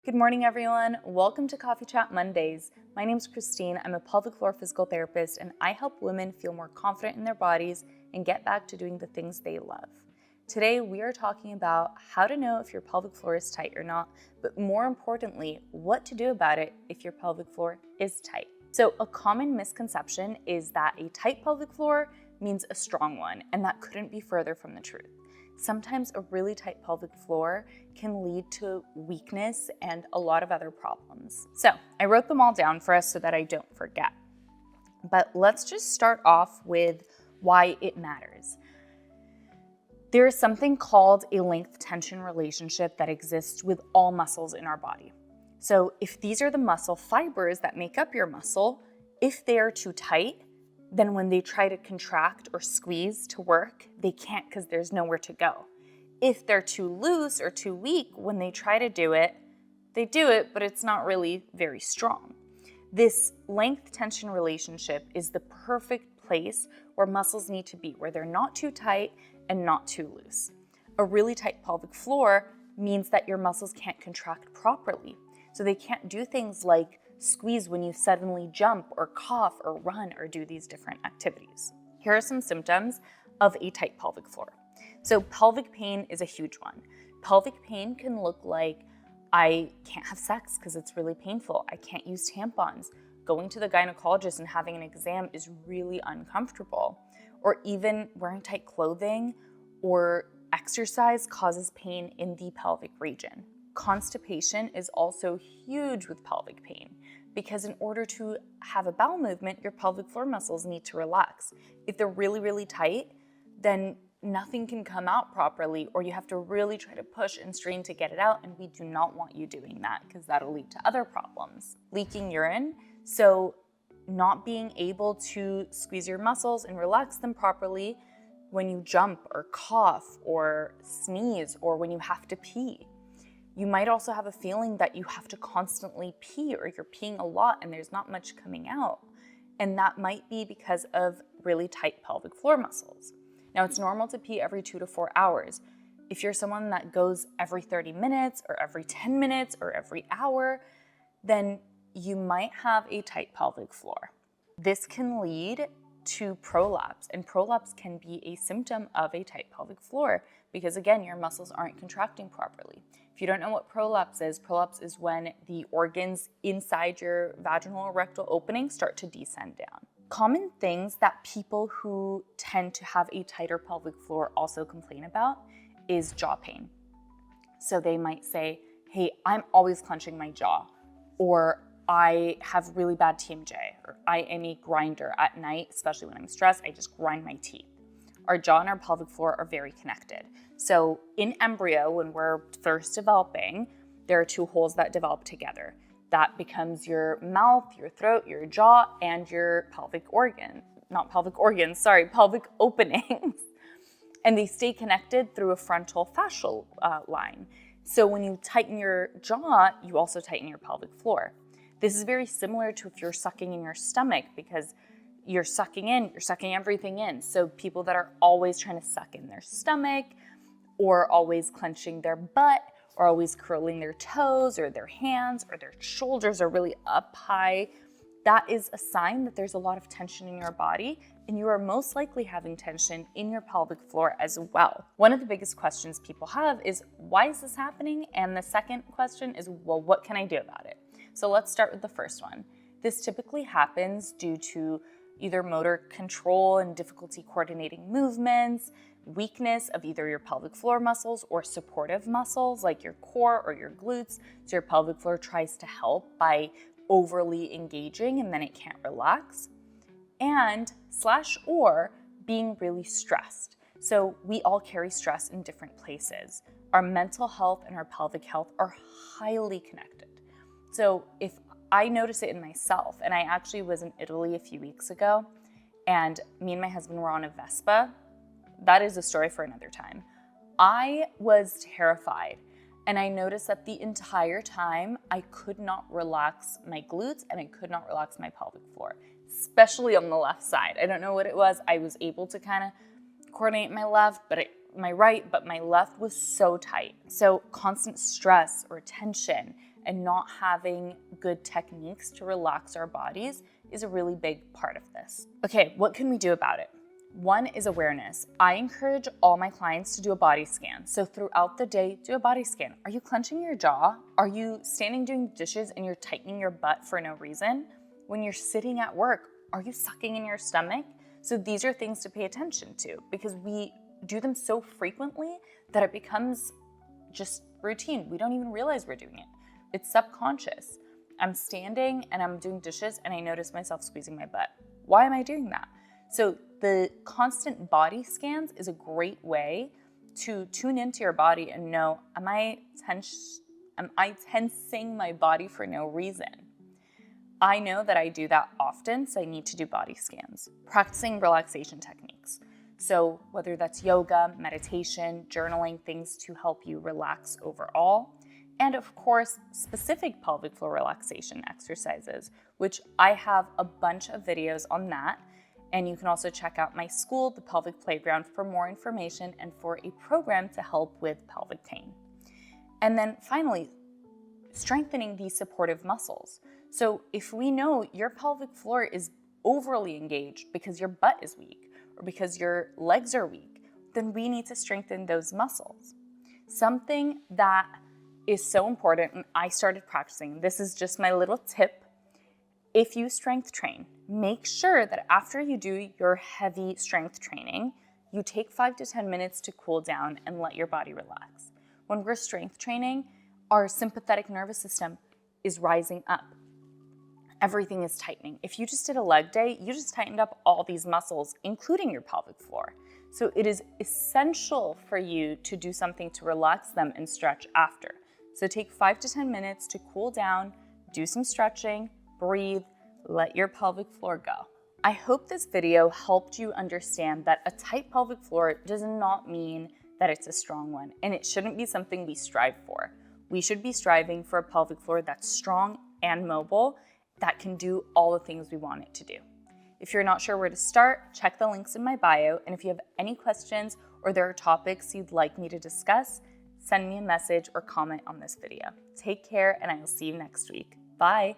Good morning, everyone. Welcome to Coffee Chat Mondays. My name is Christine. I'm a pelvic floor physical therapist, and I help women feel more confident in their bodies and get back to doing the things they love. Today, we are talking about how to know if your pelvic floor is tight or not, but more importantly, what to do about it if your pelvic floor is tight. So a common misconception is that a tight pelvic floor means a strong one, and that couldn't be further from the truth. Sometimes a really tight pelvic floor can lead to weakness and a lot of other problems. So I wrote them all down for us so that I don't forget. But let's just start off with why it matters. There is something called a length-tension relationship that exists with all muscles in our body. So if these are the muscle fibers that make up your muscle, if they are too tight, then when they try to contract or squeeze to work, they can't because there's nowhere to go. If they're too loose or too weak, when they try to do it, they do it, but it's not really very strong. This length-tension relationship is the perfect place where muscles need to be, where they're not too tight and not too loose. A really tight pelvic floor means that your muscles can't contract properly. So they can't do things like squeeze when you suddenly jump or cough or run or do these different activities. Here are some symptoms of a tight pelvic floor. So pelvic pain is a huge one. Pelvic pain can look like I can't have sex because it's really painful. I can't use tampons. Going to the gynecologist and having an exam is really uncomfortable. Or even wearing tight clothing or exercise causes pain in the pelvic region. Constipation is also huge with pelvic pain because in order to have a bowel movement, your pelvic floor muscles need to relax. If they're really, really tight, then nothing can come out properly, or you have to really try to push and strain to get it out, and we do not want you doing that because that'll lead to other problems. Leaking urine, so not being able to squeeze your muscles and relax them properly when you jump or cough or sneeze or when you have to pee. You might also have a feeling that you have to constantly pee or you're peeing a lot and there's not much coming out. And that might be because of really tight pelvic floor muscles. Now, it's normal to pee every 2 to 4 hours. If you're someone that goes every 30 minutes or every 10 minutes or every hour, then you might have a tight pelvic floor. This can lead to prolapse, and prolapse can be a symptom of a tight pelvic floor because, again, your muscles aren't contracting properly. If you don't know what prolapse is when the organs inside your vaginal or rectal opening start to descend down. Common things that people who tend to have a tighter pelvic floor also complain about is jaw pain. So they might say, hey, I'm always clenching my jaw, or I have really bad TMJ, or I am a grinder at night, especially when I'm stressed, I just grind my teeth. Our jaw and our pelvic floor are very connected. So in embryo, when we're first developing, there are two holes that develop together. That becomes your mouth, your throat, your jaw, and your pelvic openings. And they stay connected through a frontal fascial line. So when you tighten your jaw, you also tighten your pelvic floor. This is very similar to if you're sucking in your stomach because you're sucking everything in. So people that are always trying to suck in their stomach or always clenching their butt or always curling their toes or their hands or their shoulders are really up high, that is a sign that there's a lot of tension in your body and you are most likely having tension in your pelvic floor as well. One of the biggest questions people have is, why is this happening? And the second question is, well, what can I do about it? So let's start with the first one. This typically happens due to either motor control and difficulty coordinating movements, weakness of either your pelvic floor muscles or supportive muscles like your core or your glutes. So your pelvic floor tries to help by overly engaging and then it can't relax. And or being really stressed. So we all carry stress in different places. Our mental health and our pelvic health are highly connected. So if I notice it in myself, and I actually was in Italy a few weeks ago, and me and my husband were on a Vespa. That is a story for another time. I was terrified, and I noticed that the entire time I could not relax my glutes and I could not relax my pelvic floor, especially on the left side. I don't know what it was. I was able to kind of coordinate my right, but my left was so tight. So constant stress or tension and not having good techniques to relax our bodies is a really big part of this. Okay, what can we do about it? One is awareness. I encourage all my clients to do a body scan. So throughout the day, do a body scan. Are you clenching your jaw? Are you standing doing dishes and you're tightening your butt for no reason? When you're sitting at work, are you sucking in your stomach? So these are things to pay attention to because we do them so frequently that it becomes just routine. We don't even realize we're doing it. It's subconscious. I'm standing and I'm doing dishes and I notice myself squeezing my butt. Why am I doing that? So the constant body scans is a great way to tune into your body and know, am I tensing my body for no reason? I know that I do that often, so I need to do body scans. Practicing relaxation techniques. So whether that's yoga, meditation, journaling, things to help you relax overall. And of course, specific pelvic floor relaxation exercises, which I have a bunch of videos on that. And you can also check out my Skool, the Pelvic Playground, for more information and for a program to help with pelvic pain. And then finally, strengthening these supportive muscles. So if we know your pelvic floor is overly engaged because your butt is weak or because your legs are weak, then we need to strengthen those muscles. Something that is so important, and I started practicing, this is just my little tip. If you strength train, make sure that after you do your heavy strength training, you take 5 to 10 minutes to cool down and let your body relax. When we're strength training, our sympathetic nervous system is rising up. Everything is tightening. If you just did a leg day, you just tightened up all these muscles, including your pelvic floor. So it is essential for you to do something to relax them and stretch after. So take 5 to 10 minutes to cool down, do some stretching, breathe, let your pelvic floor go. I hope this video helped you understand that a tight pelvic floor does not mean that it's a strong one, and it shouldn't be something we strive for. We should be striving for a pelvic floor that's strong and mobile, that can do all the things we want it to do. If you're not sure where to start, check the links in my bio, and if you have any questions or there are topics you'd like me to discuss, send me a message or comment on this video. Take care, and I will see you next week. Bye.